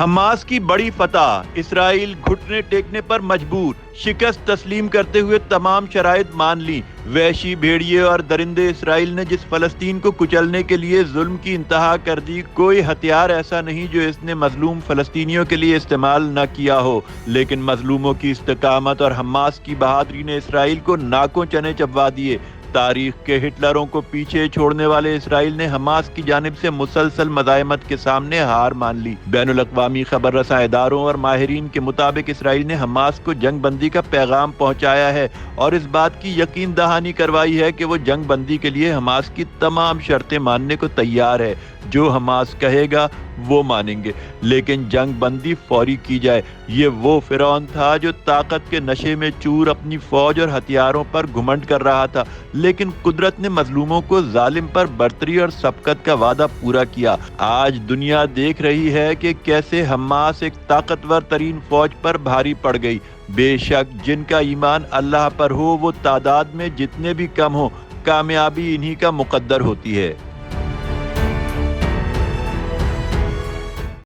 Hamas کی بڑی فتح، اسرائیل گھٹنے ٹیکنے پر مجبور، شکست تسلیم کرتے ہوئے تمام شرائط مان لی۔ وحشی بھیڑیے اور درندے اسرائیل نے جس فلسطین کو کچلنے کے لیے ظلم کی انتہا کر دی، کوئی ہتھیار ایسا نہیں جو اس نے مظلوم فلسطینیوں کے لیے استعمال نہ کیا ہو، لیکن مظلوموں کی استقامت اور حماس کی بہادری نے اسرائیل کو ناکوں چنے چبوا دیے۔ تاریخ کے ہٹلروں کو پیچھے چھوڑنے والے اسرائیل نے حماس کی جانب سے مسلسل مزاحمت کے سامنے ہار مان لی۔ بین الاقوامی خبر رساں اداروں اور ماہرین کے مطابق اسرائیل نے حماس کو جنگ بندی کا پیغام پہنچایا ہے اور اس بات کی یقین دہانی کروائی ہے کہ وہ جنگ بندی کے لیے حماس کی تمام شرطیں ماننے کو تیار ہے۔ جو حماس کہے گا وہ مانیں گے، لیکن جنگ بندی فوری کی جائے۔ یہ وہ فرعون تھا جو طاقت کے نشے میں چور اپنی فوج اور ہتھیاروں پر گھمنڈ کر رہا تھا، لیکن قدرت نے مظلوموں کو ظالم پر برتری اور سبقت کا وعدہ پورا کیا۔ آج دنیا دیکھ رہی ہے کہ کیسے حماس ایک طاقتور ترین فوج پر بھاری پڑ گئی۔ بے شک جن کا ایمان اللہ پر ہو، وہ تعداد میں جتنے بھی کم ہو، کامیابی انہی کا مقدر ہوتی ہے۔